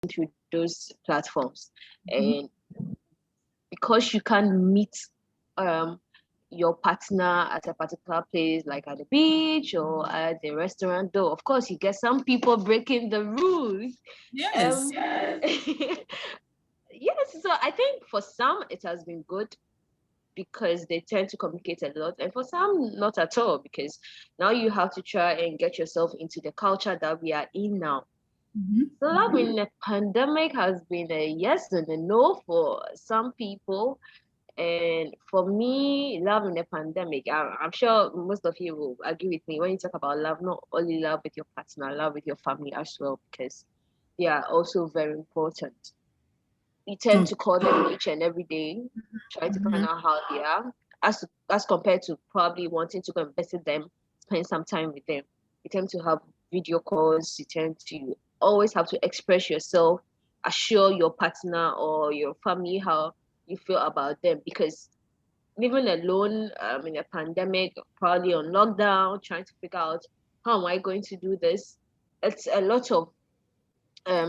through those platforms. And because you can't meet your partner at a particular place, like at the beach or at the restaurant, though, of course, you get some people breaking the rules. Yes. Yes, so I think for some it has been good because they tend to communicate a lot, and for some not at all, because now you have to try and get yourself into the culture that we are in now. So love in the pandemic has been a yes and a no for some people. And for me, love in the pandemic, I'm sure most of you will agree with me when you talk about love, not only love with your partner, love with your family as well, because they are also very important. You tend to call them each and every day, try to find out how they are, as compared to probably wanting to go and visit them, spend some time with them. You tend to have video calls, you tend to always have to express yourself, assure your partner or your family how you feel about them, because living alone in a pandemic, probably on lockdown, trying to figure out how am I going to do this, it's a lot of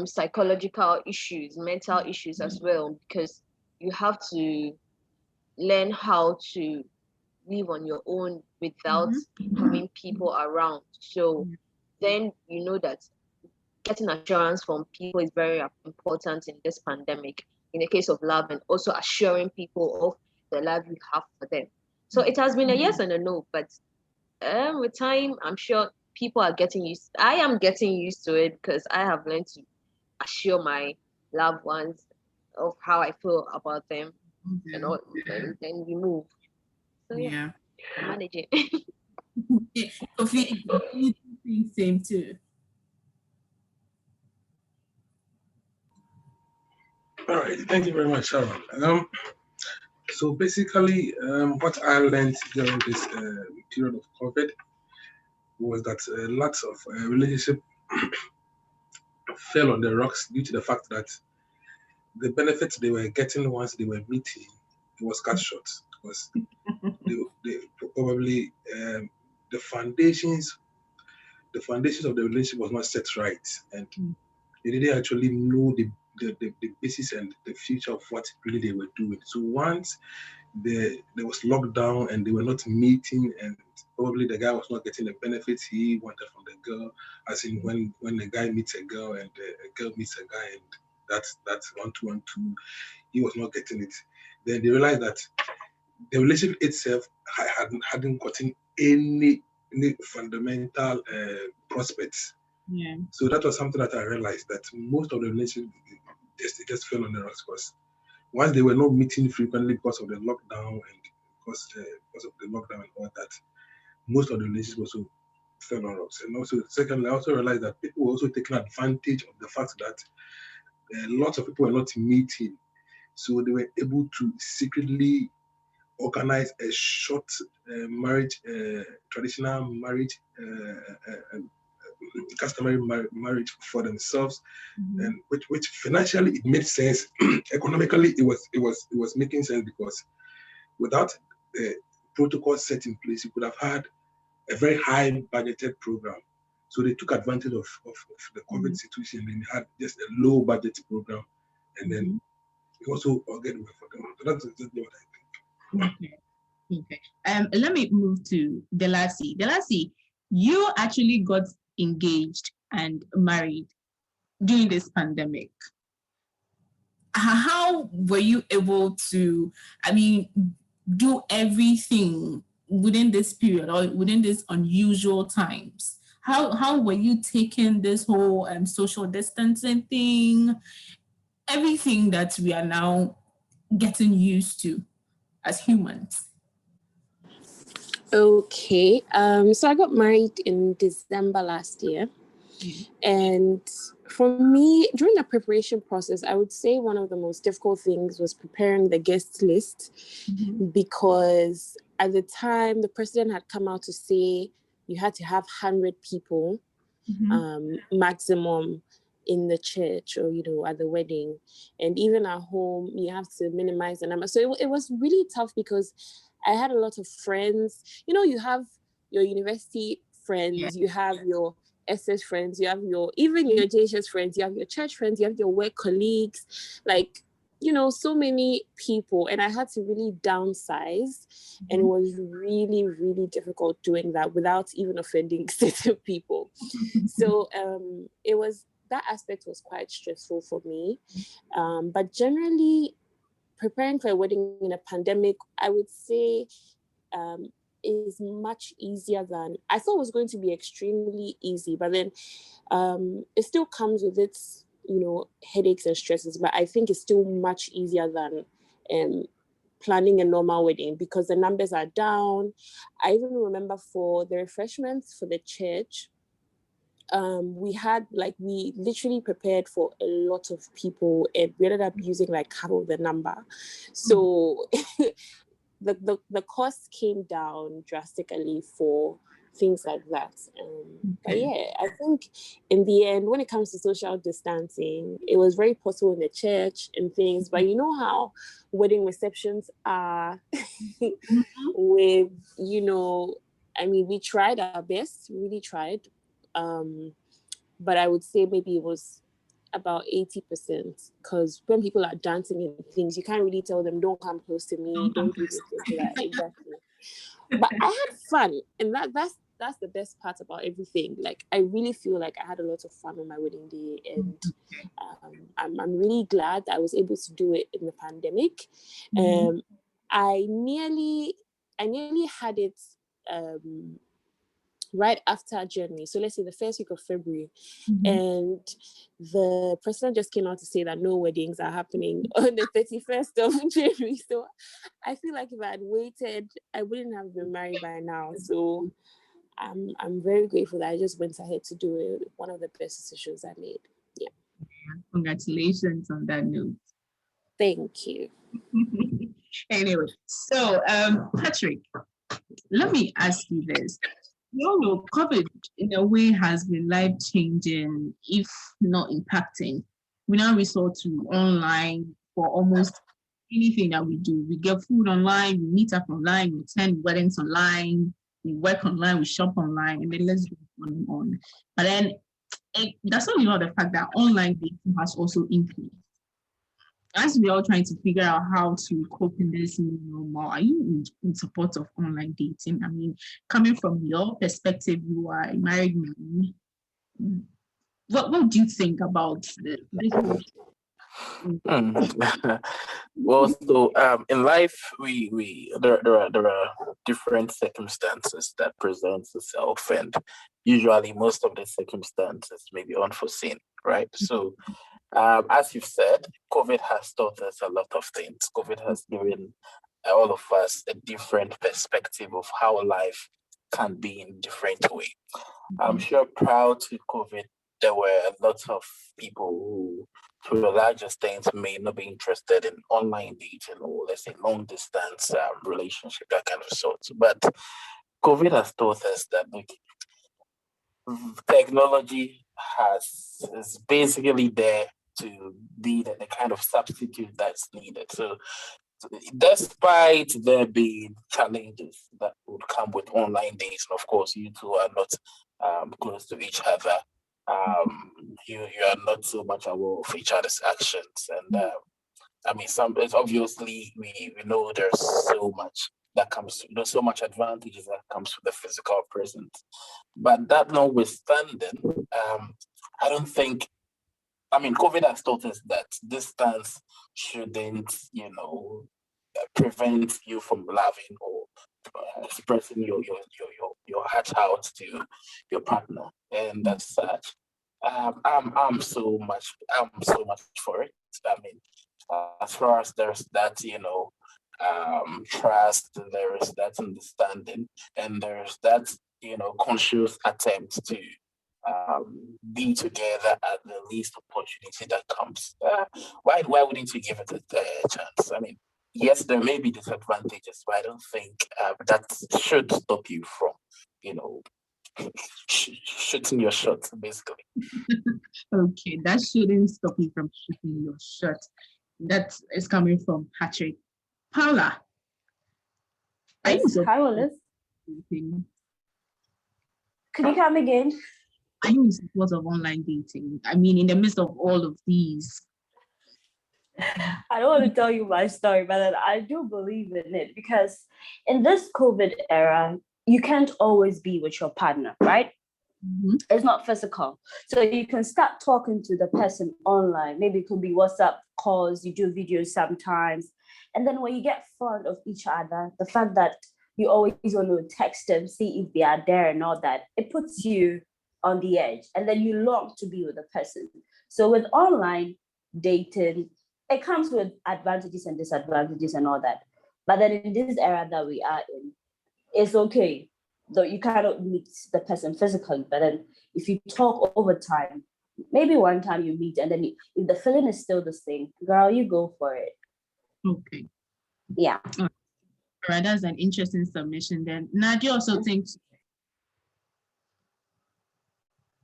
psychological issues, mental issues as well, because you have to learn how to live on your own without having people around. So then you know that getting assurance from people is very important in this pandemic, in the case of love, and also assuring people of the love you have for them. So it has been a yes and a no, but with time, I'm sure people are getting used. I am getting used to it because I have learned to assure my loved ones of how I feel about them, and all, and then we move. So yeah. Manage it. Kofi, you think same too? All right, thank you very much, Sharon. So basically, what I learned during this period of COVID was that lots of relationship fell on the rocks due to the fact that the benefits they were getting once they were meeting was cut short, because they probably the foundations of the relationship was not set right, and they didn't actually know the basis and the future of what really they were doing. So once there was lockdown and they were not meeting, and probably the guy was not getting the benefits he wanted from the girl, as in when a guy meets a girl and a girl meets a guy, and that's 1-2-1-2, he was not getting it. Then they realized that the relationship itself hadn't gotten any fundamental prospects. Yeah. So that was something that I realized, that most of the relationships just fell on the rocks, because once they were not meeting frequently because of the lockdown and because of the lockdown and all that, most of the relationships also fell on rocks. And also, secondly, I also realized that people were also taking advantage of the fact that lots of people were not meeting, so they were able to secretly organize a short marriage, traditional marriage, customary marriage for themselves, and which financially it made sense. Economically, it was making sense, because without the protocol set in place, you could have had a very high budgeted program. So they took advantage of the COVID situation, and had just a low budget program, and then it also get away for them. So that's exactly what I think. Okay. Let me move to Delasi. Delasi, you actually got engaged and married during this pandemic. How were you able to, do everything within this period or within these unusual times? How were you taking this whole social distancing thing, everything that we are now getting used to as humans? Okay, so I got married in December last year. And for me, during the preparation process, I would say one of the most difficult things was preparing the guest list, because at the time, the president had come out to say you had to have 100 people maximum in the church or, at the wedding. And even at home, you have to minimize the number. So it was really tough, because I had a lot of friends. You have your university friends, you have your SS friends, you have even your JHS friends, you have your church friends, you have your work colleagues, like, so many people. And I had to really downsize. And it was really, really difficult doing that without even offending certain people. So that aspect was quite stressful for me. But generally, preparing for a wedding in a pandemic, I would say, is much easier than I thought it was going to be. Extremely easy, but then it still comes with its headaches and stresses, but I think it's still much easier than planning a normal wedding because the numbers are down. I even remember for the refreshments for the church, we literally prepared for a lot of people and we ended up using like half of the number. So the cost came down drastically for things like that. But yeah, I think in the end, when it comes to social distancing, it was very possible in the church and things. But you know how wedding receptions are with, we tried our best, we really tried. But I would say maybe it was about 80%, because when people are dancing and things, you can't really tell them, don't come close to me, don't do this, don't do that. Exactly. But I had fun, and that's the best part about everything. Like, I really feel like I had a lot of fun on my wedding day, and I'm really glad that I was able to do it in the pandemic. I nearly had it right after January. So let's say the first week of February. And the president just came out to say that no weddings are happening on the 31st of January. So I feel like if I had waited, I wouldn't have been married by now. So I'm very grateful that I just went ahead to do it. One of the best decisions I made. Yeah. Congratulations on that note. Thank you. Anyway, so Patrick, let me ask you this. You all know COVID in a way has been life-changing, if not impacting. We now resort to online for almost anything that we do. We get food online, we meet up online, we attend weddings online, we work online, we shop online, and then let's go on and on. But then that's not even the fact that online dating has also increased. As we're all trying to figure out how to cope in this new normal, are you in support of online dating? I mean, coming from your perspective, you are a married man. What do you think about this? Well, so in life, there are different circumstances that present itself, and usually most of the circumstances may be unforeseen, right? So, as you've said, COVID has taught us a lot of things. COVID has given all of us a different perspective of how life can be in a different way. I'm sure prior to COVID, there were a lot of people who, to a large extent, may not be interested in online dating or, let's say, long distance relationship, that kind of sort. But COVID has taught us that technology is basically there to be the kind of substitute that's needed. So despite there being challenges that would come with online dating, of course, you two are not close to each other. You are not so much aware of each other's actions. And I mean, it's obviously we know there's so much that comes, there's so much advantages that comes with the physical presence. But that notwithstanding, I don't think, I mean, COVID has taught us that distance shouldn't, prevent you from loving or expressing your heart out to your partner, and as such, I'm so much for it. I mean, as far as there's that trust, there is that understanding, and there's that conscious attempt to be together at the least opportunity that comes. Why wouldn't you give it a chance? I mean, yes, there may be disadvantages, but I don't think that should stop you from, shooting your shot, basically. Okay, that shouldn't stop you from shooting your shot. That is coming from Patrick. Paula. Yes. Hi, Willis. Could you come again? are you in support of online dating? I mean, in the midst of all of these. I don't want to tell you my story, but I do believe in it because in this COVID era, you can't always be with your partner, right? Mm-hmm. It's not physical. So you can start talking to the person online. Maybe it could be WhatsApp calls, you do videos sometimes. And then when you get fond of each other, the fact that you always want to text them, see if they are there and all that, it puts you on the edge. And then you long to be with the person. So with online dating, it comes with advantages and disadvantages and all that. But then in this era that we are in, it's okay. Though you cannot meet the person physically, but then if you talk over time, maybe one time you meet and then if the feeling is still the same, girl, you go for it. Okay. Yeah. All right, that's an interesting submission then. Nadia also thinks.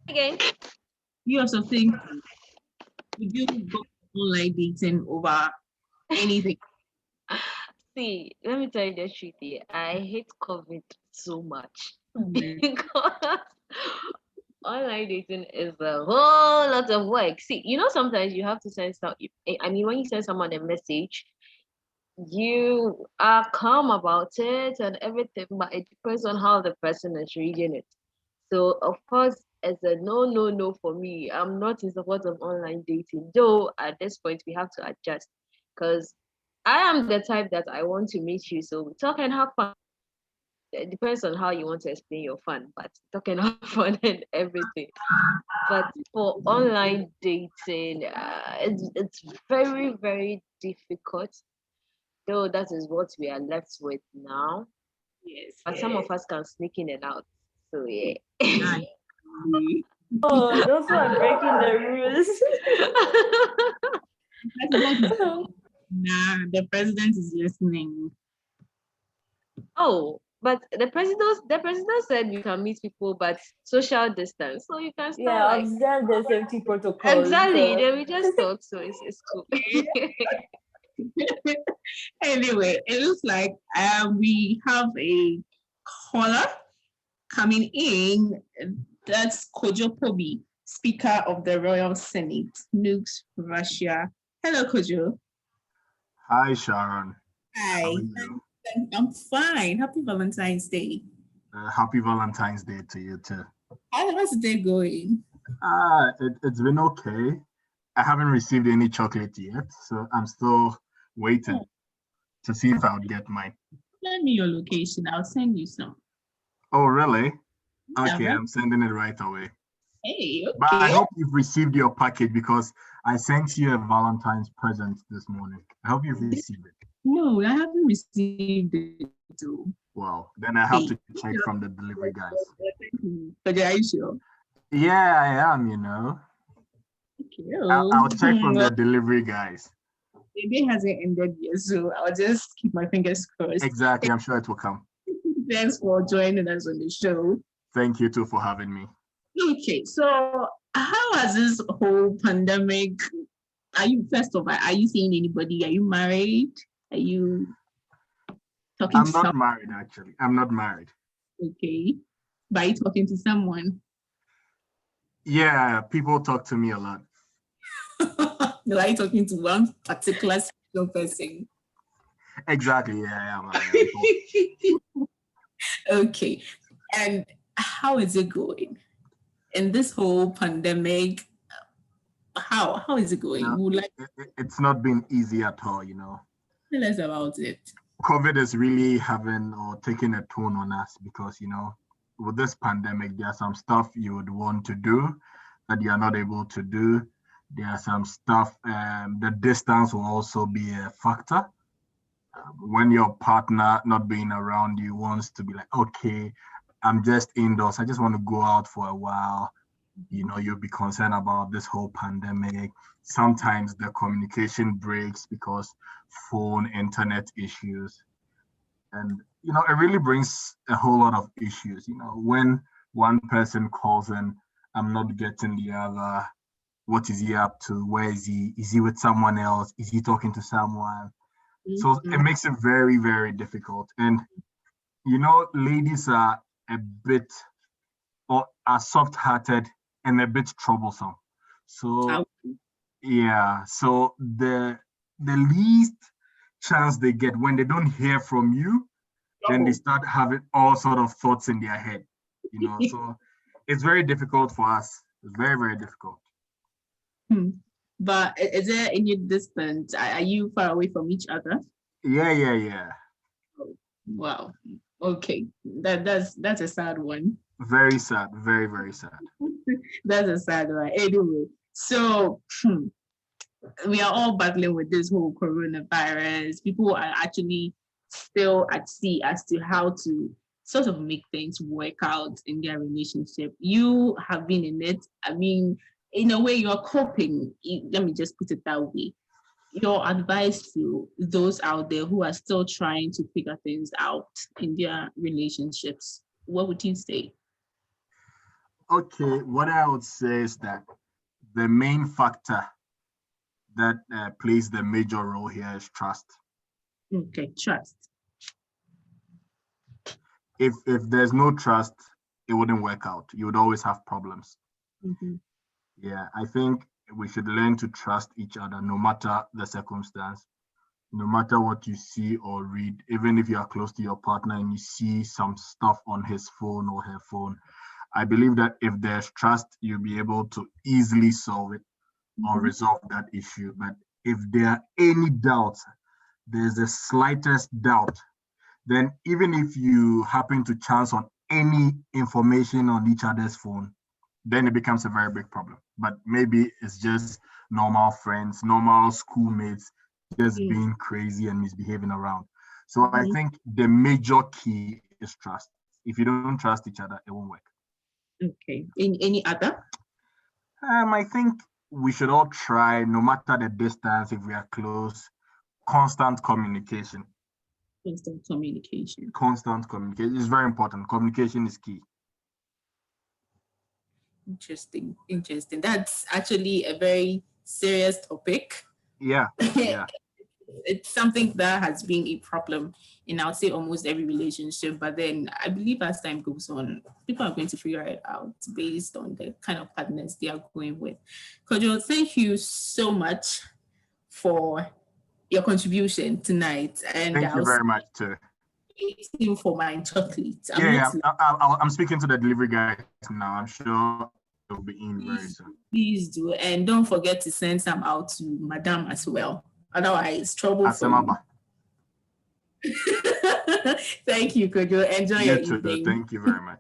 Again. You also think, would you go online dating over anything? See, let me tell you the truth here. I hate COVID so much Mm-hmm. because online dating is a whole lot of work. See, sometimes you have to send some. I mean, when you send someone a message, you are calm about it and everything, but it depends on how the person is reading it. So, of course, as a no for me, I'm not in support of online dating. Though at this point we have to adjust because I am the type that I want to meet you. So we talk and have fun. It depends on how you want to explain your fun, but talk and have fun and everything. But for online dating, it's very, very difficult. Though that is what we are left with now. Yes. But some of us can sneak in and out. So yeah. Oh, those who are breaking the rules. Nah, the president is listening. Oh, but the president said you can meet people, but social distance. So you can start observe the safety protocols. Exactly. So. Then we just talk. So it's cool. Anyway, it looks like we have a caller coming in. That's Kojo Pobi, Speaker of the Royal Senate, NUGS Russia. Hello, Kojo. Hi, Sharon. Hi. How are you? I'm fine. Happy Valentine's Day. Happy Valentine's Day to you too. How's the day going? It's been okay. I haven't received any chocolate yet, so I'm still waiting to see if I would get mine. Send me your location. I'll send you some. Oh, really? Okay, I'm sending it right away. Hey, okay. But I hope you've received your package because I sent you a Valentine's present this morning. I hope you've received it. No, I haven't received it too. Wow, then I have to check from the delivery guys. But are you sure? Yeah, I am, I'll check from the delivery guys. The day hasn't ended yet, so I'll just keep my fingers crossed. Exactly, I'm sure it will come. Thanks for joining us on the show. Thank you too for having me. Okay, so how has this whole pandemic, are you seeing anybody? Are you married? Are you talking to someone? I'm not married, actually. I'm not married. Okay, but are you talking to someone? Yeah, people talk to me a lot. No, are you talking to one particular person? Exactly, yeah, I am. Okay, and how is it going? In this whole pandemic, how is it going? It's not been easy at all, Tell us about it. COVID is really taking a toll on us because, with this pandemic, there are some stuff you would want to do that you are not able to do. There are some stuff, the distance will also be a factor. When your partner not being around you wants to be like, okay, I'm just indoors, I just want to go out for a while. You'll be concerned about this whole pandemic. Sometimes the communication breaks because phone, internet issues. And, it really brings a whole lot of issues. When one person calls and I'm not getting the other, what is he up to? Where is he? Is he with someone else? Is he talking to someone? Mm-hmm. So it makes it very, very difficult. And, ladies are a bit or are soft-hearted and a bit troublesome. So yeah, so the least chance they get when they don't hear from you, then they start having all sort of thoughts in their head, so it's very difficult for us. It's very, very difficult. But is there any distance? Are you far away from each other? Yeah. Oh, wow. Okay. That's a sad one. Very sad. Very, very sad. That's a sad one. Anyway, so we are all battling with this whole coronavirus. People are actually still at sea as to how to sort of make things work out in their relationship. You have been in it. I mean, in a way, you're coping. Let me just put it that way. Your advice to those out there who are still trying to figure things out in their relationships, what would you say? Okay, what I would say is that the main factor that plays the major role here is trust. Okay, trust. If there's no trust, it wouldn't work out. You would always have problems. Yeah, I think we should learn to trust each other no matter the circumstance, no matter what you see or read. Even if you are close to your partner and you see some stuff on his phone or her phone, I believe that if there's trust, you'll be able to easily solve it or resolve that issue. But if there are any doubts, there's the slightest doubt, then even if you happen to chance on any information on each other's phone, then it becomes a very big problem. But maybe it's just normal friends, normal schoolmates, just being crazy and misbehaving around. So I think the major key is trust. If you don't trust each other, it won't work. Okay. Any other? I think we should all try, no matter the distance, if we are close, constant communication. Constant communication. Constant communication is very important. Communication is key. Interesting. That's actually a very serious topic. Yeah. It's something that has been a problem in, I'll say, almost every relationship. But then I believe as time goes on, people are going to figure it out based on the kind of partners they are going with. Kojo, thank you so much for your contribution tonight. And thank you very much too. Waiting for my chocolate. I'm speaking to the delivery guy now. I'm sure it'll be in very soon. Please do, and don't forget to send some out to Madame as well. Otherwise, trouble for you. Thank you, Kojo. Enjoy your evening. Thank you very much.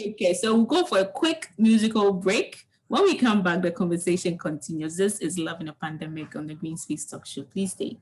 Okay, so we'll go for a quick musical break. When we come back, the conversation continues. This is Love in a Pandemic on the Green Space Talk Show. Please stay.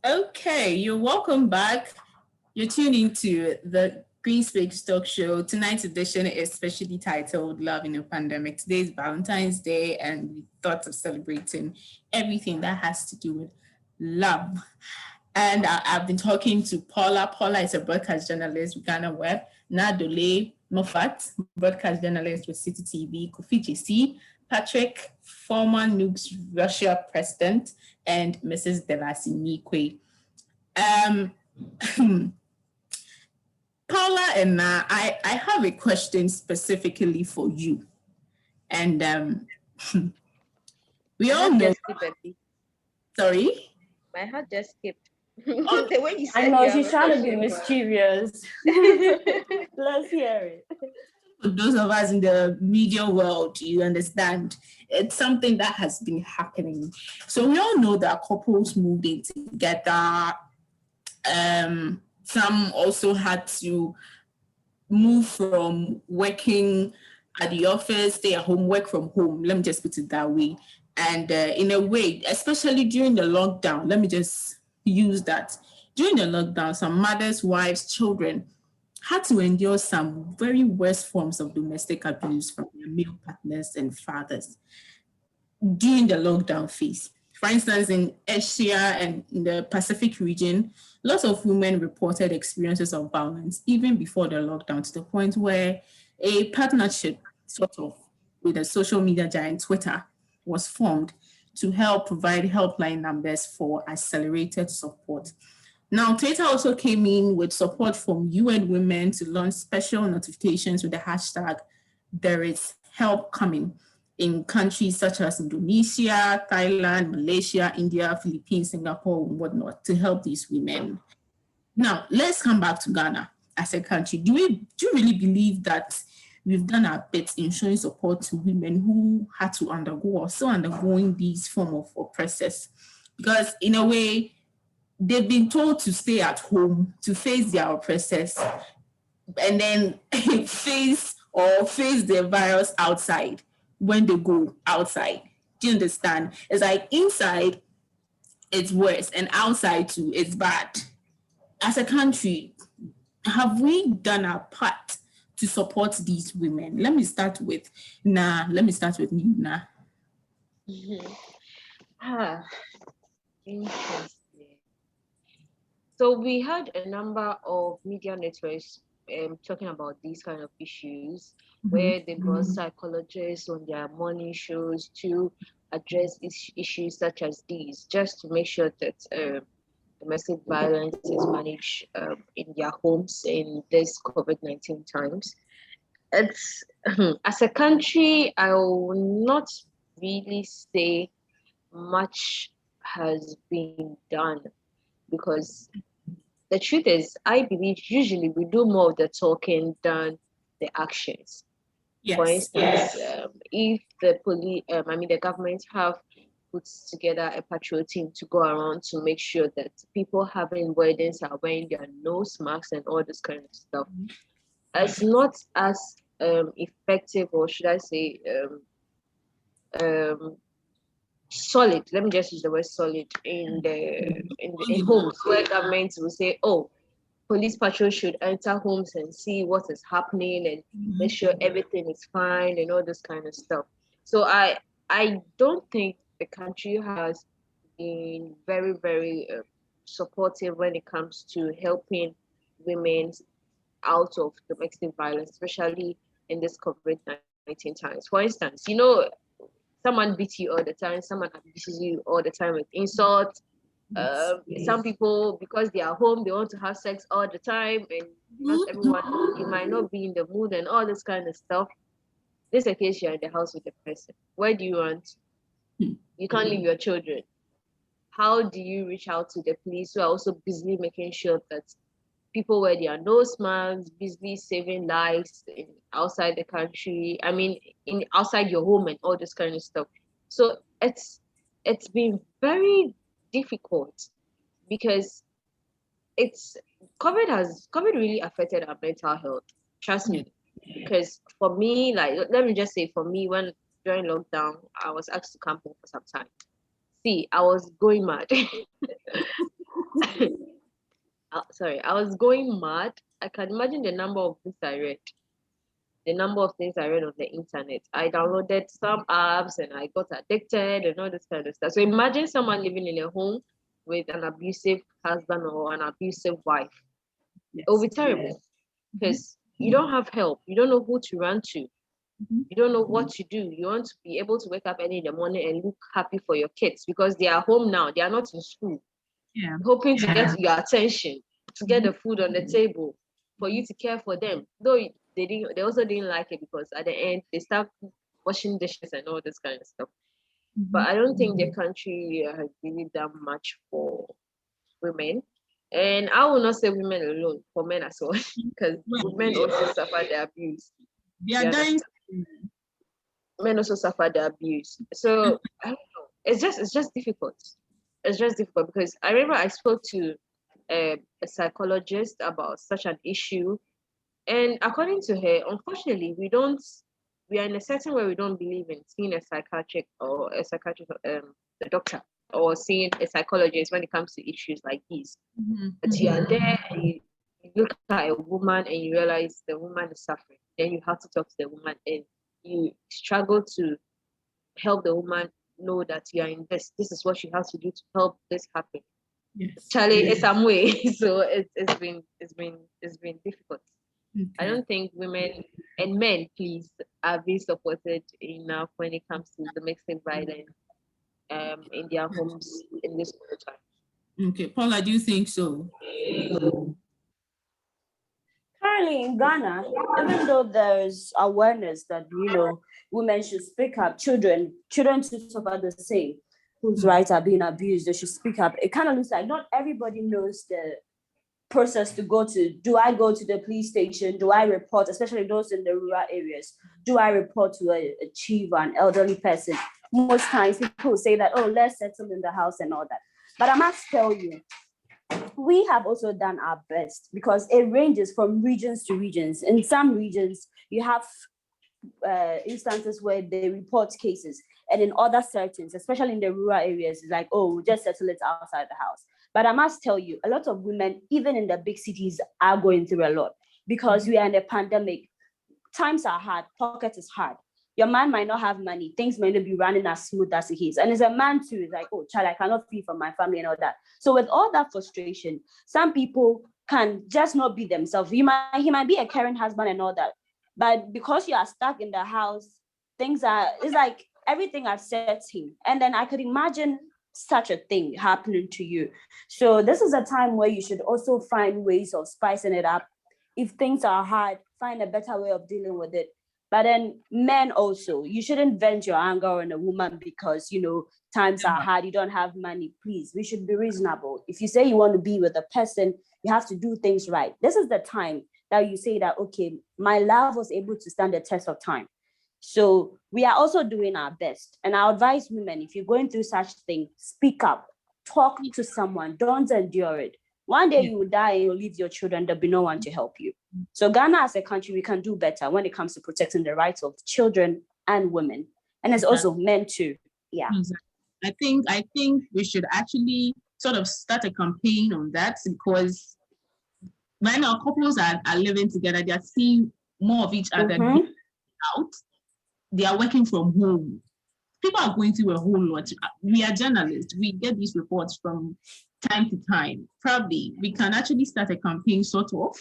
Okay, you're welcome back. You're tuned into the Green Space Talk Show. Tonight's edition is specially titled Love in a Pandemic. Today is Valentine's Day, and we thought of celebrating everything that has to do with love. And I've been talking to Paula. Paula is a broadcast journalist with Ghana Web. Adoley, Moffatt, broadcast journalist with City TV. Kofi JC, Patrick, former NUGS Russia president, and Mrs. Dedaa Neequaye. Paula and I have a question specifically for you. And we all know. Sorry? My heart just skipped. The way you said I know she's trying to be mischievous. Let's hear it. For those of us in the media world, you understand, it's something that has been happening. So we all know that couples moved in together. Some also had to move from working at the office, stay at home, work from home. Let me just put it that way. And in a way, especially during the lockdown, let me just use that. During the lockdown, some mothers, wives, children had to endure some very worst forms of domestic abuse from their male partners and fathers during the lockdown phase. For instance, in Asia and in the Pacific region, lots of women reported experiences of violence even before the lockdown, to the point where a partnership sort of with a social media giant, Twitter, was formed to help provide helpline numbers for accelerated support. Now, Twitter also came in with support from UN Women to launch special notifications with the hashtag "There is help coming" in countries such as Indonesia, Thailand, Malaysia, India, Philippines, Singapore, and whatnot, to help these women. Now, let's come back to Ghana as a country. Do you really believe that we've done our bit in showing support to women who had to undergo or still undergoing these form of oppressors? Because in a way, they've been told to stay at home, to face their oppressors, and then face the virus outside when they go outside. Do you understand? It's like inside, it's worse, and outside too, it's bad. As a country, have we done our part to support these women? Let me start with you, Na. Interesting. So we had a number of media networks talking about these kind of issues, where they brought psychologists on their morning shows to address issues such as these, just to make sure that domestic violence is managed in their homes in this COVID-19 times. It's as a country, I will not really say much has been done, because the truth is, I believe usually we do more of the talking than the actions. Yes. For instance, if the government have put together a patrol team to go around to make sure that people having weddings are wearing their nose masks and all this kind of stuff, it's not as effective, or should I say, solid. Let me just use the word solid in homes, where governments will say, "Oh, police patrol should enter homes and see what is happening and make sure everything is fine and all this kind of stuff." So I don't think the country has been very, very supportive when it comes to helping women out of domestic violence, especially in this COVID-19 times. For instance, someone beats you all the time, someone abuses you all the time with insults. Some people, because they are home, they want to have sex all the time, and not everyone, you might not be in the mood and all this kind of stuff. This is a case you're in the house with the person. Where do you want? You can't leave your children. How do you reach out to the police, who are also busily making sure that people wear their nose masks, busily saving lives outside the country? I mean, outside your home and all this kind of stuff. So it's been very difficult, because COVID really affected our mental health. Trust me. Because for me, let me just say, for me, when during lockdown, I was asked to come home for some time. See, I was going mad. sorry, I was going mad. I can imagine the number of books I read, the number of things I read on the internet. I downloaded some apps and I got addicted and all this kind of stuff. So imagine someone living in a home with an abusive husband or an abusive wife. It will be terrible because you don't have help. You don't know who to run to. You don't know what to do. You want to be able to wake up early in the morning and look happy for your kids because they are home now. They are not in school. Hoping to get your attention, to get the food on the table, for you to care for them. Though they also didn't like it because at the end they start washing dishes and all this kind of stuff. But I don't think the country has really done much for women. And I will not say women alone, for men as well, because women also suffer the abuse. Men also suffer the abuse. So I don't know. It's just difficult. It's just difficult because I remember I spoke to a psychologist about such an issue, and according to her, unfortunately, we are in a setting where we don't believe in seeing a psychiatric a doctor or seeing a psychologist when it comes to issues like these. But you are there and you look at a woman and you realize the woman is suffering. Then you have to talk to the woman and you struggle to help the woman know that you are in this. This is what she has to do to help this happen. Charlie, it's some way. So it's been difficult. I don't think women and men, please, are being supported enough when it comes to domestic violence in their homes in this time. Okay, Paula, do you think so? Currently in Ghana, even though there's awareness that women should speak up, children should suffer the same, whose rights are being abused, they should speak up. It kind of looks like not everybody knows the process to go to. Do I go to the police station? Do I report, especially those in the rural areas? Do I report to a chief or an elderly person? Most times people say that, oh, let's settle in the house and all that. But I must tell you, we have also done our best because it ranges from regions to regions. In some regions, you have instances where they report cases, and in other settings, especially in the rural areas, it's like, oh, we'll just settle it outside the house. But I must tell you, a lot of women, even in the big cities, are going through a lot because we are in a pandemic. Times are hard, pocket is hard. Your man might not have money, things may not be running as smooth as it is. And as a man too, it's like, oh, child, I cannot feed for my family and all that. So with all that frustration, some people can just not be themselves. He might be a caring husband and all that. But because you are stuck in the house, it's like everything upsets him. And then I could imagine such a thing happening to you. So this is a time where you should also find ways of spicing it up. If things are hard, find a better way of dealing with it. But then men also, you shouldn't vent your anger on a woman because, times are hard, you don't have money. Please, we should be reasonable. If you say you want to be with a person, you have to do things right. This is the time that you say that, okay, my love was able to stand the test of time. So we are also doing our best. And I advise women, if you're going through such thing, speak up, talk to someone, don't endure it. One day you will die and you'll leave your children, there'll be no one to help you. So Ghana as a country, we can do better when it comes to protecting the rights of children and women. And there's also men too. Yeah. I think we should actually sort of start a campaign on that because when our couples are living together, they are seeing more of each other out. They are working from home. People are going through a whole lot. We are journalists. We get these reports from time to time. Probably we can actually start a campaign sort of.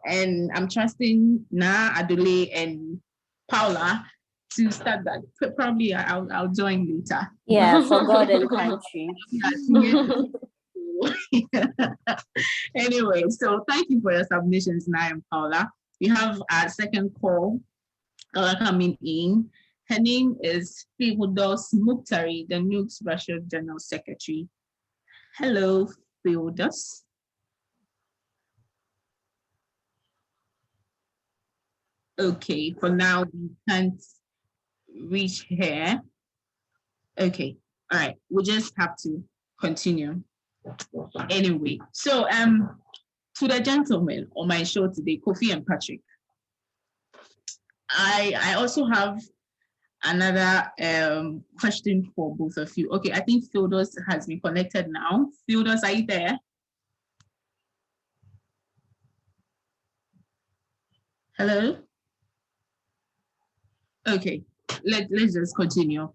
And I'm trusting Adoley and Paula to start that. Probably I'll join later. Yeah, for God and country. Anyway, so thank you for your submissions, Naya and Paula. We have our second call coming in. Her name is Theodos Muktari, the NUGS Russia General Secretary. Hello, Theodos. Okay, for now we can't reach her. Okay, all right, we'll just have to continue. Anyway, so to the gentlemen on my show today, Kofi and Patrick, I also have another question for both of you. Okay, I think Phildos has been connected now. Phildos, are you there? Hello? Okay, let's just continue.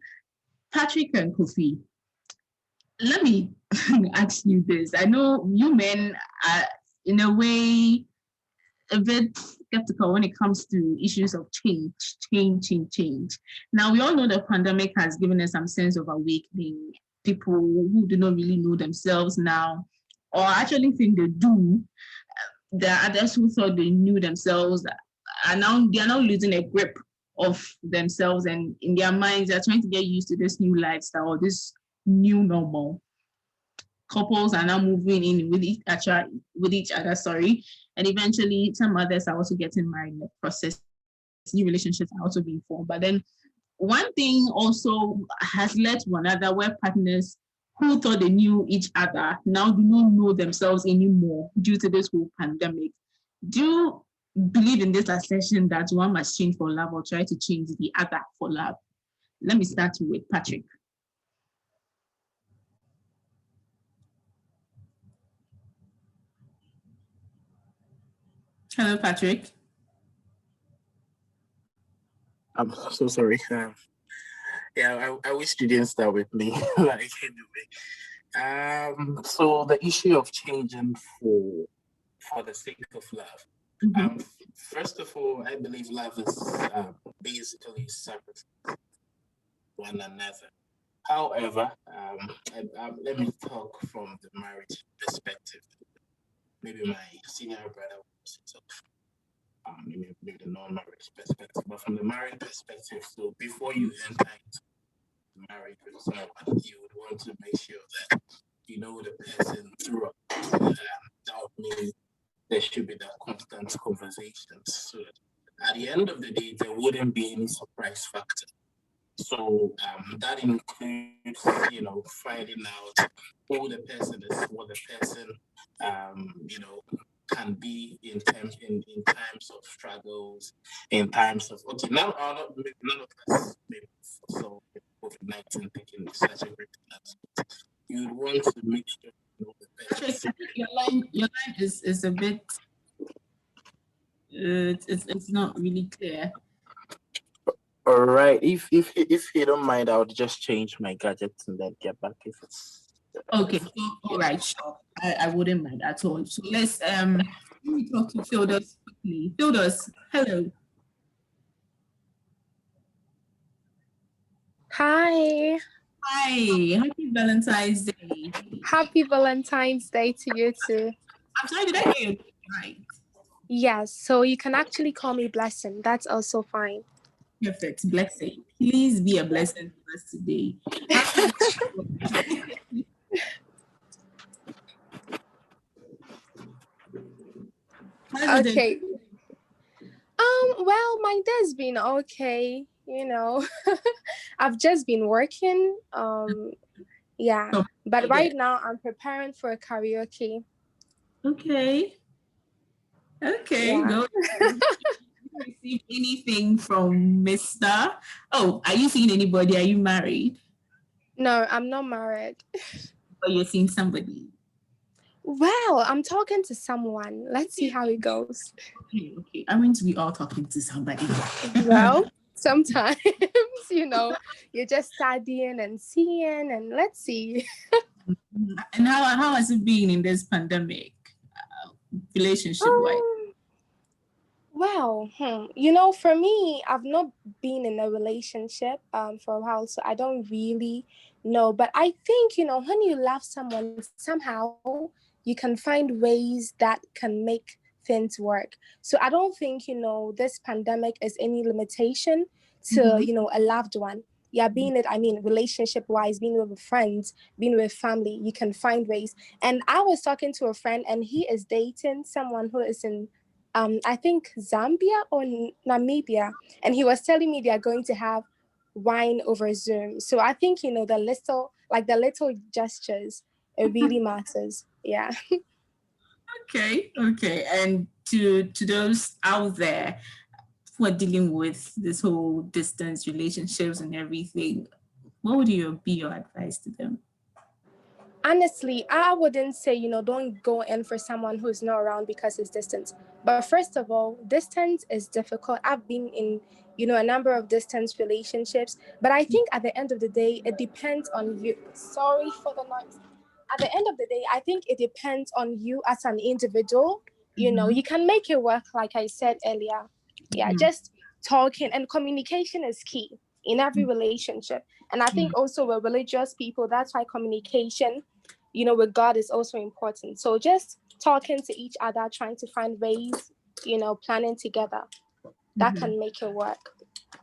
Patrick and Kofi, let me ask you this. I know you men are, in a way, a bit skeptical when it comes to issues of change. Now, we all know the pandemic has given us some sense of awakening. People who do not really know themselves now, or actually think they do. There are others who thought they knew themselves, they are now losing a grip of themselves, and in their minds, they're trying to get used to this new lifestyle, or this new normal. Couples are now moving in with each other, and eventually some others are also getting married in the process. New relationships are also being formed. But then one thing also has led to another, where partners who thought they knew each other now do not know themselves anymore due to this whole pandemic. Do you believe in this assertion that one must change for love, or try to change the other for love? Let me start with Patrick. Hello, Patrick. I'm so sorry. I wish you didn't start with me. Like, anyway. So the issue of changing for the sake of love. Mm-hmm. First of all, I believe love is basically separate one another. However, let me talk from the marriage perspective. Maybe my senior brother was himself. Maybe the non-marriage perspective, but from the married perspective, so before you enter into marriage with someone, you would want to make sure that you know the person throughout. That would mean there should be that constant conversations, so that at the end of the day, there wouldn't be any surprise factor. So that includes, finding out who the person is, what the person, can be in times of struggles, in times of none of us maybe so COVID-19 thinking is such a great thing. You would want to make sure you know the person. Your line is a bit it's not really clear. All right. If you don't mind, I'll just change my gadgets and then get back if it's okay. All right, sure. I wouldn't mind at all. So let's let me talk to Phildos quickly. Phildos, hello. Hi. Hi. Happy Valentine's Day. Happy Valentine's Day to you too. I'm sorry, did I hear you right? Yes. So you can actually call me Blessing. That's also fine. Perfect. Blessing. Please be a blessing to us today. Okay. Well, my day's been okay, I've just been working. Yeah. But right now I'm preparing for a karaoke. Okay. Yeah. Go. Receive anything from Mr. Oh, are you seeing anybody? Are you married? No, I'm not married. But you're seeing somebody. Well, I'm talking to someone. Let's see how it goes. Okay. Aren't we all talking to somebody? Well, sometimes, you're just studying and seeing, and let's see. And how has it been in this pandemic, relationship-wise? Well, for me, I've not been in a relationship for a while, so I don't really know. But I think, when you love someone, somehow you can find ways that can make things work. So I don't think, this pandemic is any limitation to, a loved one. Yeah, relationship-wise, being with friends, being with family, you can find ways. And I was talking to a friend, and he is dating someone who is in I think Zambia or Namibia, and he was telling me they are going to have wine over Zoom. So I think the little gestures, it really matters. Yeah. Okay. And to those out there who are dealing with this whole distance relationships and everything, what would be your advice to them? Honestly, I wouldn't say, don't go in for someone who's not around because it's distance. But first of all, distance is difficult. I've been in, a number of distance relationships. But I think at the end of the day, it depends on you. Sorry for the noise. At the end of the day, I think it depends on you as an individual. You can make it work, like I said earlier. Yeah, just talking and communication is key in every relationship. And I think also with religious people, that's why communication, with God is also important. So just talking to each other, trying to find ways, planning together, that can make it work.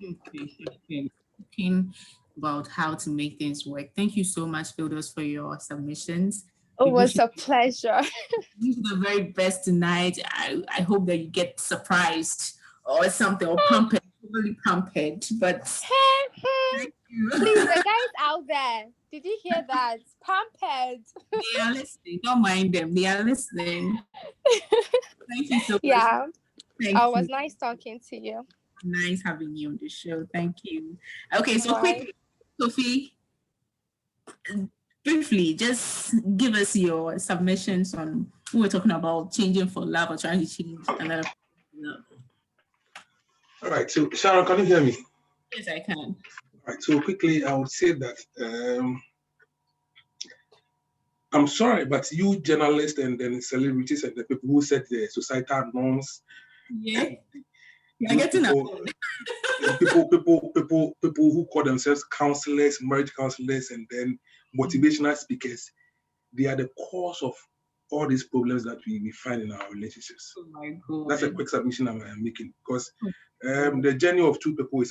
Okay. Talking about how to make things work. Thank you so much, Phildos, for your submissions. It was a pleasure. You do the very best tonight. I hope that you get surprised or something, or pampered, really pampered. But thank you. Please, the guys out there, did you hear that? Pampered. They are listening. Don't mind them. They are listening. Thank you so much. Yeah. Thank it you. Was nice talking to you. Nice having you on the show. Thank you. Okay, so quickly, Sophie, briefly, just give us your submissions on who we're talking about changing for love or trying to change another. All right, so Sharon, can you hear me? Yes, I can. All right, so quickly, I would say that I'm sorry, but you journalists and then celebrities and the people who set the societal norms. Yeah. You're getting people who call themselves counselors, marriage counselors, and then motivational speakers, they are the cause of all these problems that we find in our relationships. Oh my God. That's a quick submission I'm making, because the journey of two people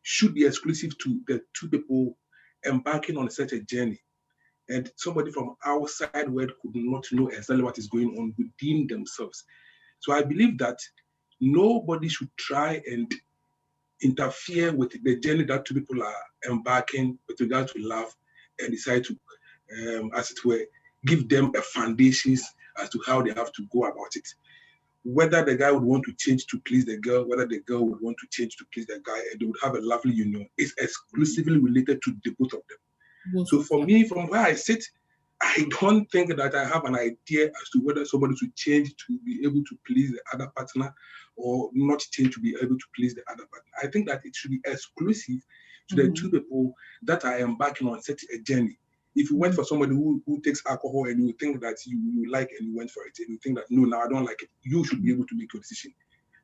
should be exclusive to the two people embarking on such a journey. And somebody from outside world could not know exactly what is going on within themselves. So I believe that nobody should try and interfere with the journey that two people are embarking with regard to love and decide to, as it were, give them a foundations as to how they have to go about it. Whether the guy would want to change to please the girl, whether the girl would want to change to please the guy, and they would have a lovely union, is exclusively related to the both of them. So for me, from where I sit, I don't think that I have an idea as to whether somebody should change to be able to please the other partner or not change to be able to please the other partner. I think that it should be exclusive to the two people that are embarking on such a journey. If you went for somebody who takes alcohol and you think that you like and you went for it, and you think that, no, now I don't like it, you should be able to make your decision.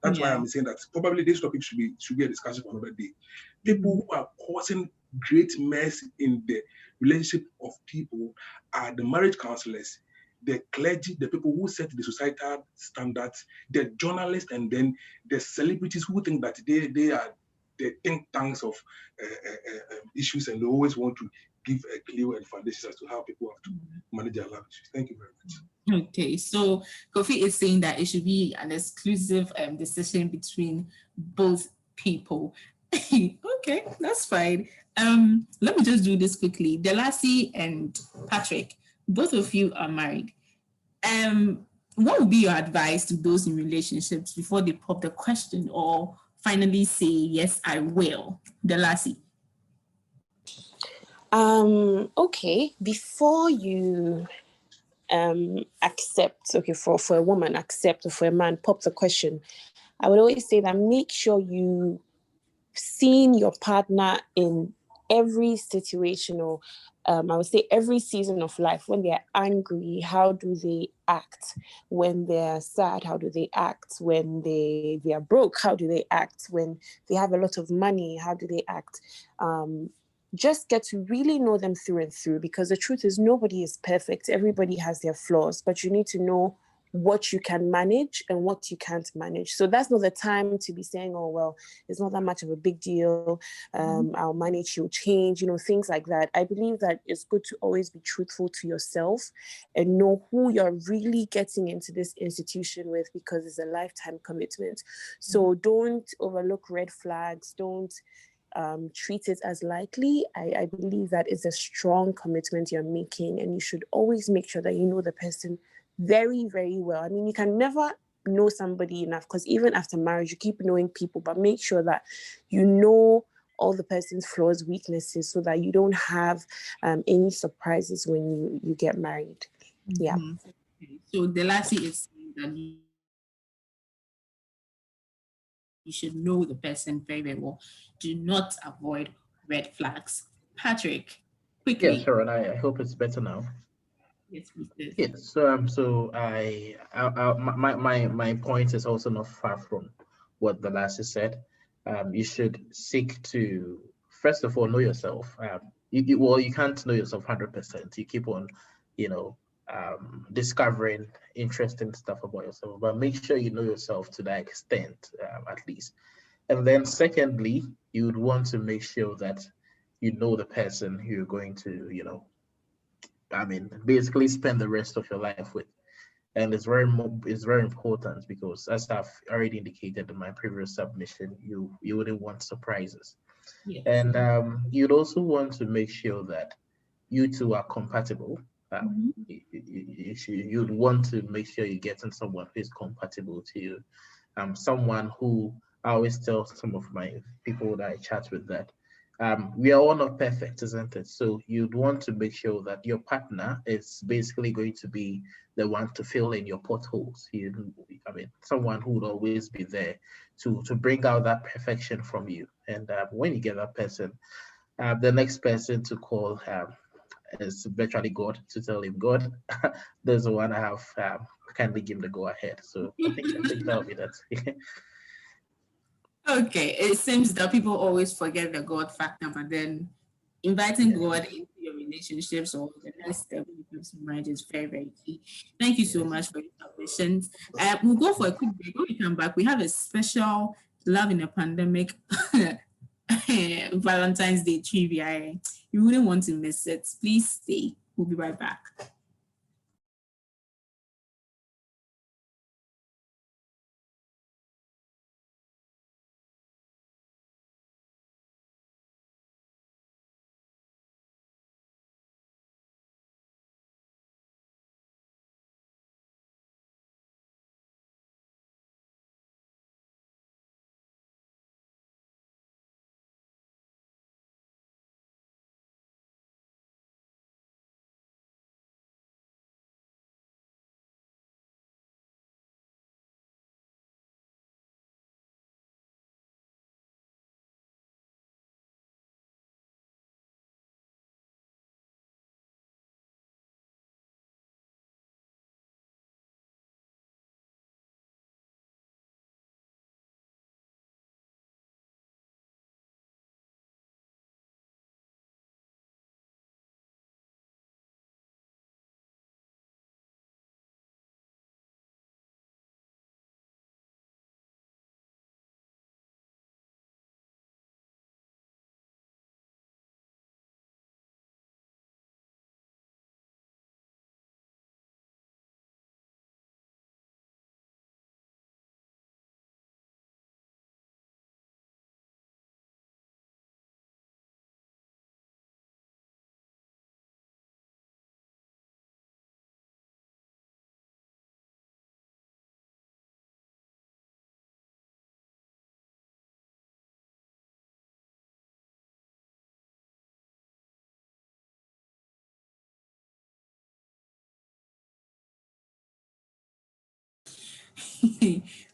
That's why I'm saying that probably this topic should be a discussion for another day. People who are causing great mess in the relationship of people are the marriage counselors, the clergy, the people who set the societal standards, the journalists, and then the celebrities who think that they are the think tanks of issues, and they always want to give a clear and foundation as to how people have to manage their love issues. Thank you very much. Okay, so Kofi is saying that it should be an exclusive decision between both people. Okay, that's fine. Let me just do this quickly. Delasi and Patrick, both of you are married. What would be your advice to those in relationships before they pop the question or finally say, yes, I will? Delasi. Okay, before you accept, okay, for a woman, accept, or for a man, pop the question, I would always say that make sure you seen your partner in every situation, or I would say every season of life. When they're angry, how do they act? When they're sad, how do they act? When they are broke, how do they act? When they have a lot of money, how do they act? Just get to really know them through and through, because the truth is nobody is perfect. Everybody has their flaws, but you need to know what you can manage and what you can't manage. So that's not the time to be saying, oh, well, it's not that much of a big deal. I'll manage, you'll change, things like that. I believe that it's good to always be truthful to yourself and know who you're really getting into this institution with, because it's a lifetime commitment. So don't overlook red flags. Don't treat it as likely. I believe that it's a strong commitment you're making, and you should always make sure that you know the person very, very well. I mean, you can never know somebody enough, because even after marriage, you keep knowing people, but make sure that you know all the person's flaws, weaknesses, so that you don't have any surprises when you get married. Yeah. Okay. So the last thing is that you should know the person very, very well. Do not avoid red flags. Patrick, quickly. Yeah, Sharon, I hope it's better now. Yes, please. Yes, so my point is also not far from what the last said. You should seek to first of all know yourself. You can't know yourself 100%. You keep on, you know, discovering interesting stuff about yourself, but make sure you know yourself to that extent, at least. And then secondly, you would want to make sure that you know the person who you're going to, basically spend the rest of your life with. And it's very important because, as I've already indicated in my previous submission, you wouldn't want surprises. Yes. And you'd also want to make sure that you two are compatible. You'd want to make sure you're getting someone who is compatible to you. Someone who, I always tell some of my people that I chat with that we are all not perfect, isn't it? So you'd want to make sure that your partner is basically going to be the one to fill in your potholes. Someone who would always be there to bring out that perfection from you. And when you get that person, the next person to call is virtually God, to tell him, God, there's the one I have. Kindly give him the go ahead. So I think that'll be that. Okay, it seems that people always forget the God factor, but then inviting God into your relationships or the next step when it comes to marriage is very, very key. Thank you so much for your submissions. We'll go for a quick break. When we come back, we have a special Love in a Pandemic Valentine's Day trivia. You wouldn't want to miss it. Please stay. We'll be right back.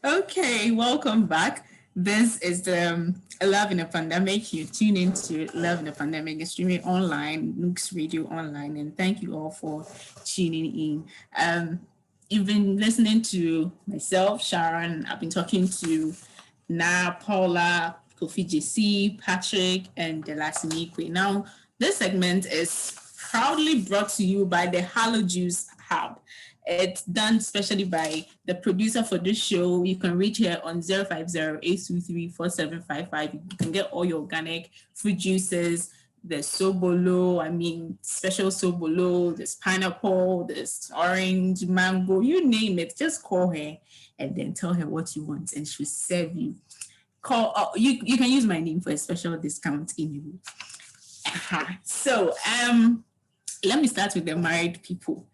Okay, welcome back. This is the Love in a Pandemic. You tune into Love in a Pandemic. It's streaming online, NUGS Radio online, and thank you all for tuning in. You've been listening to myself, Sharon. I've been talking to Paula, Kofi JC, Patrick, and Dedaa Neequaye. Now, this segment is proudly brought to you by the Hello Juice Hub. It's done specially by the producer for this show. You can reach her on 050-823-4755. You can get all your organic fruit juices. There's sobolo, special sobolo, there's pineapple, there's orange, mango, you name it. Just call her and then tell her what you want and she'll serve you. You can use my name for a special discount in you. So let me start with the married people.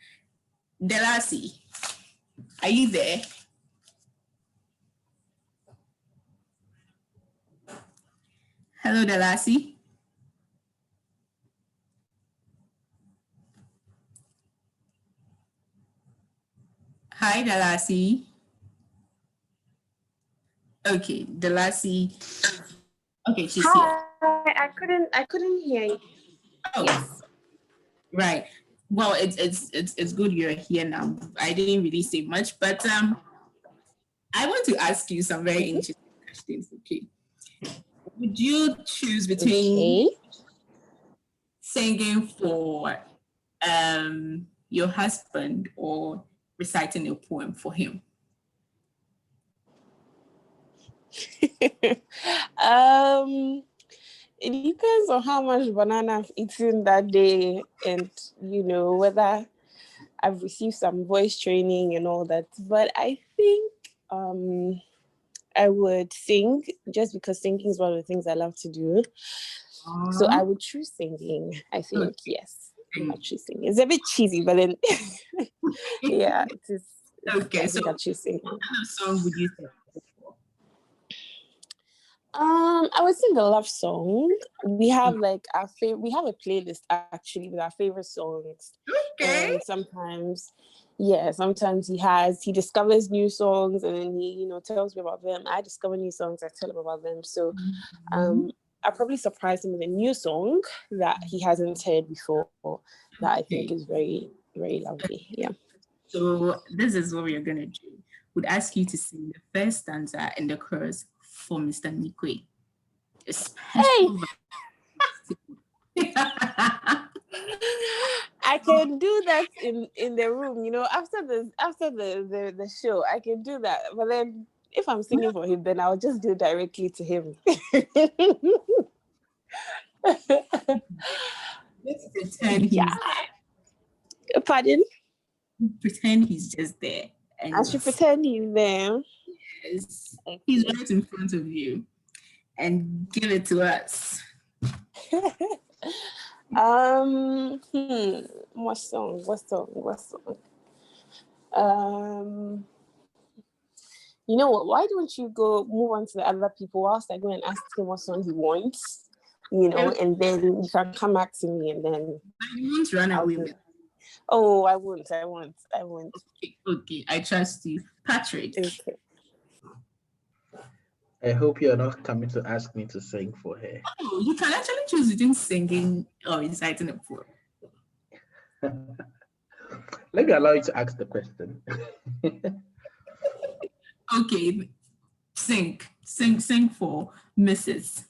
Dedaa, are you there? Hello, Dalasi. Hi, Dalasi. Okay, Dalasi. Okay, she's here. Hi, I couldn't hear you. Oh, Yes. Right. Well, it's good you're here now. I didn't really say much, but I want to ask you some very interesting questions. Okay. Would you choose between singing for your husband or reciting a poem for him? It depends on how much banana I've eaten that day, and whether I've received some voice training and all that. But I think I would sing, just because singing is one of the things I love to do. So I would choose singing. I think yes, I would choose singing. It's a bit cheesy, but then yeah, it is. Okay, I think I'll choose singing. What kind of song would you sing? I would sing a love song. We have we have a playlist actually with our favorite songs. Okay. And sometimes he discovers new songs, and then he tells me about them. I discover new songs, I tell him about them. So I probably surprise him with a new song that he hasn't heard before, that I think is very, very lovely. Yeah. So this is what we're gonna do. Would ask you to sing the first stanza and the chorus for Mr. Neequaye. Hey! I can do that in the room, after the show. I can do that. But then if I'm singing for him, then I'll just do it directly to him. Let's pretend he's there. Pardon? Pretend he's just there. And I should pretend he's there. Yes. He's right in front of you. And give it to us. What song? You know what? Why don't you move on to the other people whilst I go and ask him what song he wants? And then you can come back to me, and then you won't run away with it. Oh, I won't. Okay, I trust you. Patrick. Okay. I hope you're not coming to ask me to sing for her. Oh, you can actually choose between singing or reciting a poem. Let me allow you to ask the question. Okay, sing for Mrs.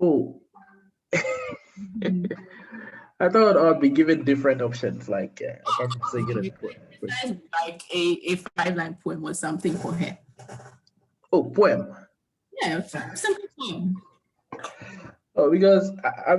Oh. I thought I'd be given different options, like I can sing it. Like a 5-line poem or something for her. Oh, poem. Yeah, simple poem. Oh, because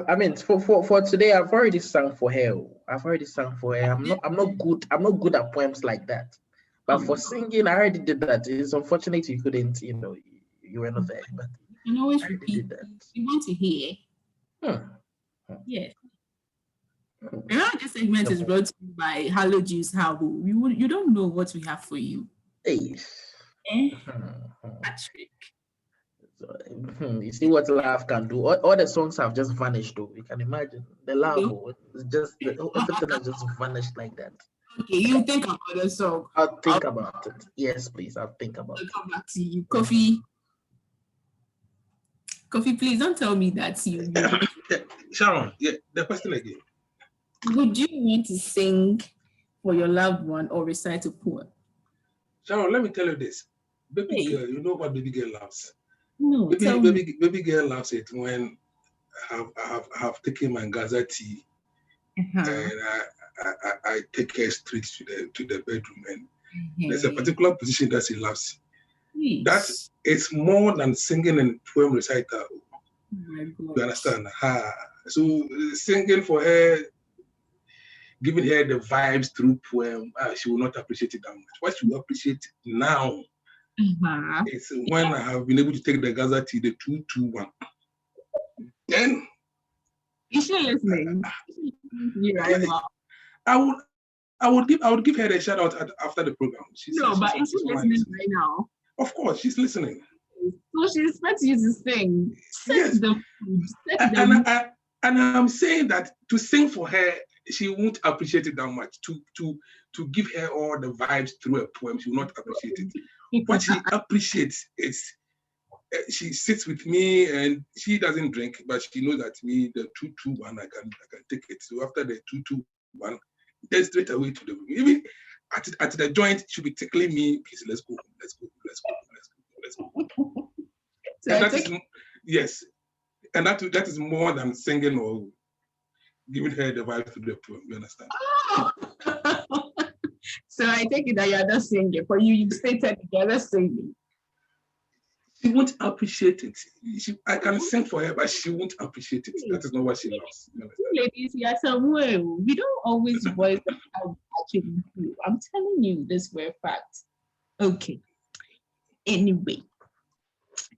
I mean, for today, I've already sung for her. I'm not good at poems like that. But for singing, I already did that. It's unfortunate you couldn't, you were not there. But you know, if did that. You want to hear? Yeah. This segment is brought to you by Hello Juice Harbo. You don't know what we have for you. Hey. Patrick. You see what laugh can do. All the songs have just vanished, though. You can imagine the laugh. Everything has just vanished like that. Okay, you think about the song. I'll think about it. Yes, please. I'll think about it. I'll come back to you. Kofi, please don't tell me that you. Sharon, the question again. Would you want to sing for your loved one or recite a poem? Sharon, let me tell you this. Baby girl, you know what baby girl loves? No, baby girl loves it when I have taken my Gaza tea and I take her straight to the bedroom, and there's a particular position that she loves. Yes. That is more than singing and poem recital. You understand? So singing for her, giving her the vibes through poem, she will not appreciate it that much. What she will appreciate now is when I have been able to take the Gaza tea, the 2-2-1. Then is she listening? I would give her a shout out after the program. But is she listening right now? Of course, she's listening. So she expects you to sing. Yes. And I'm saying that to sing for her, she won't appreciate it that much. To give her all the vibes through a poem, she will not appreciate it. What she appreciates is she sits with me and she doesn't drink, but she knows that me, the 221, I can take it. So after the 221, then straight away to the room. Even at the joint, she'll be tickling me. Please, let's go. So and that is, yes, and that is more than singing or giving her the vibe to the poem. You understand? Oh. So I take it that you're not singing. For you stated you're not singing. She won't appreciate it. I can sing for her, but she won't appreciate it. That is not what she loves. Ladies, you are somewhere. We don't always voice them out actually do. I'm telling you this for a fact. Okay. Anyway,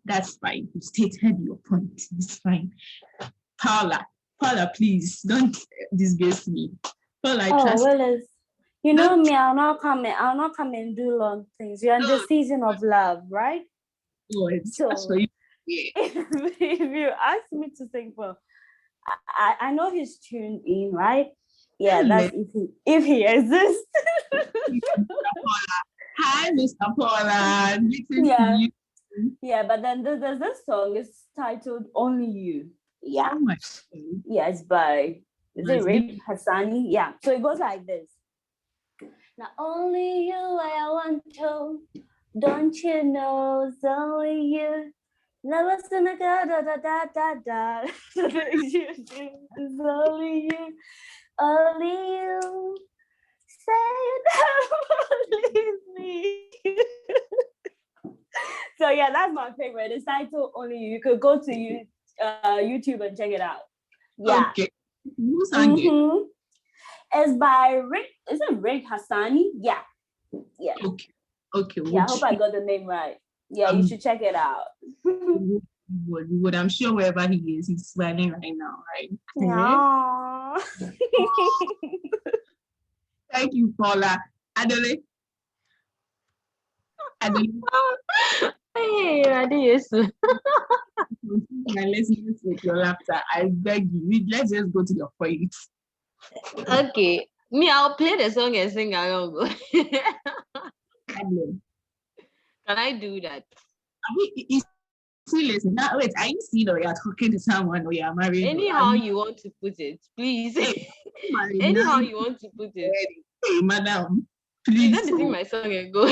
that's fine. You stated your point. It's fine. Paula, please don't disgrace me. Paula, I trust. Willis, you know me. I'll not come and do long things. You're in the season of love, right? Oh, so if you ask me to sing for, I know he's tuned in, right? Yeah, that's if he exists. Hi, Mr. Paula. Yeah, but then there's this song. It's titled "Only You." Yeah. Oh my. Yeah, it's by Rick Hassani. Yeah. So it goes like this. Now only you I want to. Don't you know it's only you? Never seen a da da da da da da. It's only you. Only you. Say you never leave me. So yeah, that's my favorite. It's titled "Only You." You could go to YouTube and check it out. Yeah. Okay. Who sang it? It's by Rick. Is it Rick Hassani? Yeah. Yeah. Okay. Yeah, I hope I got the name right. Yeah, you should check it out. Would I'm sure wherever he is, he's smiling right now, right? Yeah. Thank you, Paula. Adoley. Hey, yes. Let's use with your laptop. I beg you. Let's just go to your point. Okay. Me, I'll play the song and sing along. Can I do that? Listen, now wait, are you seeing or you're talking to someone or you're married? Anyhow you want to put it, please. Anyhow you want to put it. Hey, madam, please. Let me sing my song and go.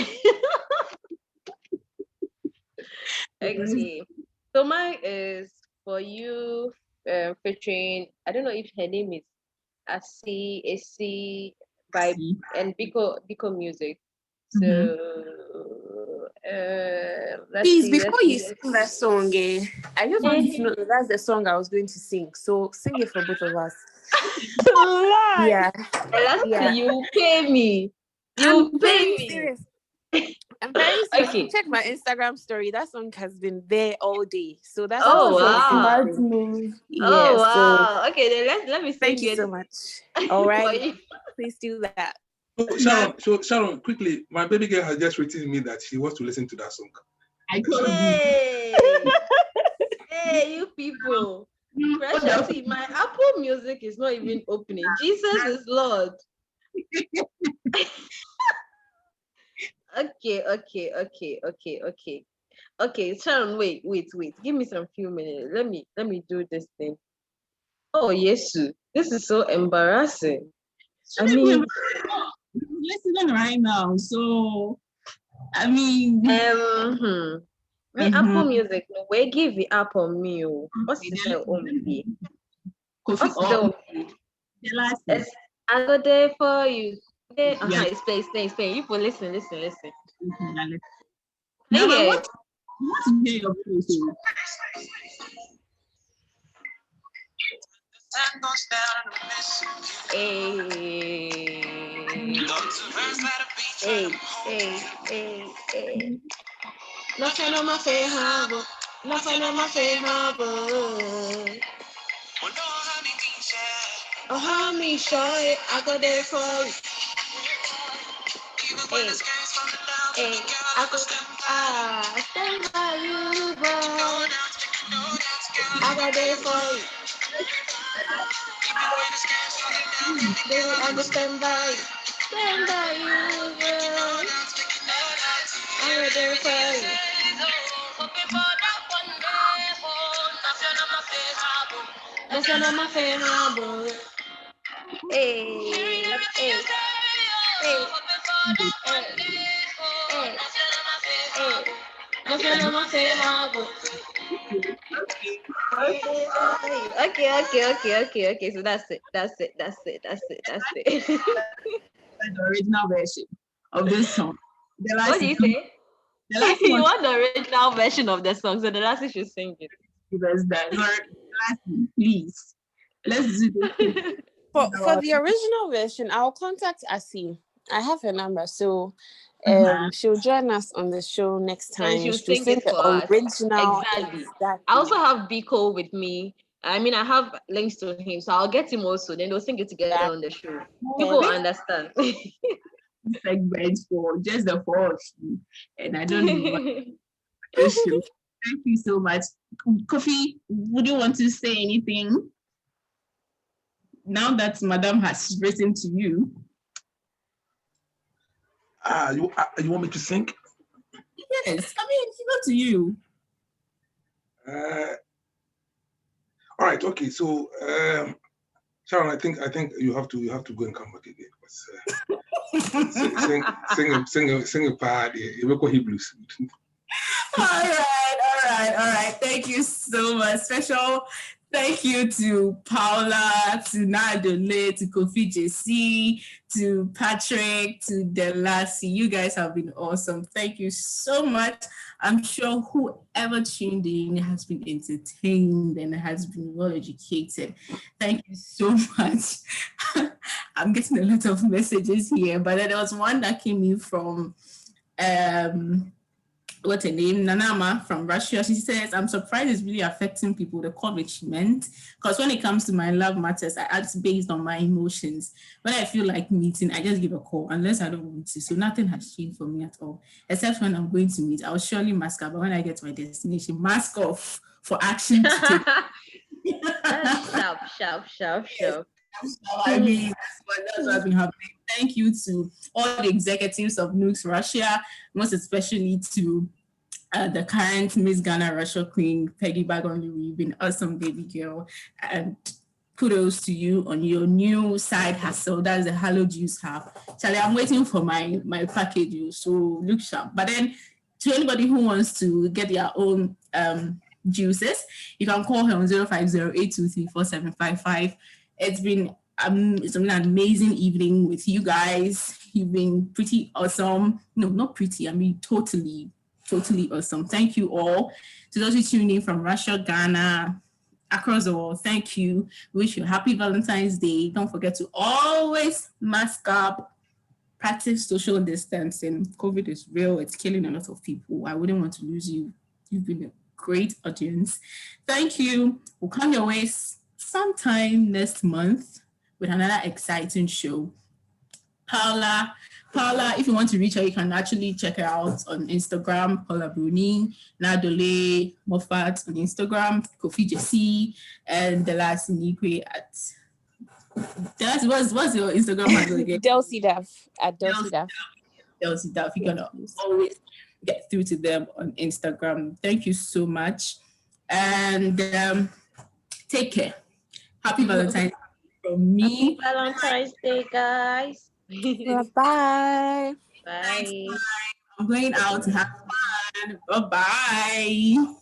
Okay. So mine is for you, featuring, I don't know if her name is AC by and Biko Music. So please, before you sing that song, I just want you to know that that's the song I was going to sing. So sing it for both of us. Yeah. You pay me. You pay me. Serious. I'm very serious. Okay. Check my Instagram story. That song has been there all day. So that's wow. Yeah, wow. Okay, then let me sing thank you so much. All right. Please do that. Sharon, quickly, my baby girl has just written me that she wants to listen to that song. I told you. Hey, you people. Precious, see, my Apple Music is not even opening. Jesus is Lord. Okay, Sharon, wait. Give me some few minutes. Let me do this thing. Oh, yes, this is so embarrassing. I mean, listening right now. So, I mean, me Apple Music. No, we give the Apple me. What's the only? What's the only? I go there for you. It's playing. You for listen. Now, what to hear your voice? Hey. Nothing on my face, nothing on my face, oh, how me shy, I got there for you. Hey, I go, stand by you, boy. I got there for you. They will understand by you. Stand by you, girl. I got there for you. Nothing on my favorable. Hey, hey, hey, hey, hey. Nothing on my favorable. Okay. So that's it. That's the original version of this song. What do you say? The last You one want the original version of the song, so the last you should sing it. was that. Lastly, please. Let's do this. For the original version, I'll contact Asi. I have her number, so she'll join us on the show next time. And she'll sing it the for us. original. Exactly. I also have Biko with me. I mean, I have links to him, so I'll get him also. Then they'll sing it together on the show. People will understand. Segment for just the four of you, and I don't know what issue. Thank you so much. Kofi, would you want to say anything now that Madam has written to you? You want me to sing? Yes, I mean, it's not to you. All right, okay. So, Sharon, I think you have to go and come back again. Sing a part. You will call Hebrews. All right. Thank you so much. Special thank you to Paula, to Adoley, to Kofi JC, to Patrick, to Dedaa. You guys have been awesome. Thank you so much. I'm sure whoever tuned in has been entertained and has been well educated. Thank you so much. I'm getting a lot of messages here, but there was one that came in from what's her name? Nanama from Russia. She says, I'm surprised it's really affecting people, the COVID she meant. Because when it comes to my love matters, I act based on my emotions. When I feel like meeting, I just give a call, unless I don't want to. So nothing has changed for me at all. Except when I'm going to meet, I'll surely mask up. But when I get to my destination, mask off for action to take. Sharp. I mean, that's what's been happening. Thank you to all the executives of NUGS Russia, most especially to the current Miss Ghana Russia Queen, Peggy Bagonli. You've been awesome, baby girl. And kudos to you on your new side hustle. That's the Hello Juice Hub. Charlie, I'm waiting for my package, so look sharp. But then to anybody who wants to get their own juices, you can call her on 050-823-4755. It's been an amazing evening with you guys. You've been pretty awesome. No, not pretty. I mean, totally awesome. Thank you all. To those who tuned in from Russia, Ghana, across the world, thank you. Wish you a happy Valentine's Day. Don't forget to always mask up, practice social distancing. COVID is real. It's killing a lot of people. I wouldn't want to lose you. You've been a great audience. Thank you. We'll come your way sometime next month with another exciting show. Paula, if you want to reach her, you can actually check her out on Instagram, Paula Bruni, Adoley, Moffatt on Instagram, Kofi JC, and the last Neequaye at what's your Instagram handle again? Dedaa at Dedaa. Dedaa. You're gonna always get through to them on Instagram. Thank you so much. And take care. Happy Valentine's Day from me. Happy Valentine's Day, guys. Bye. Bye. I'm going out to have fun. Bye-bye.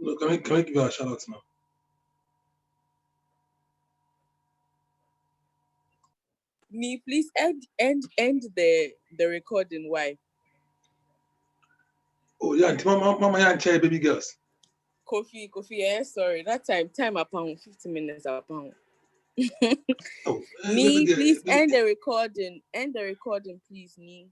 Look, can we give you a shout out now? Me, please end the recording. Why? Oh yeah, mama yeah, chair baby girls. Kofi, sorry. That time upon 50 minutes upon. Me, please end the recording. End the recording, please, me.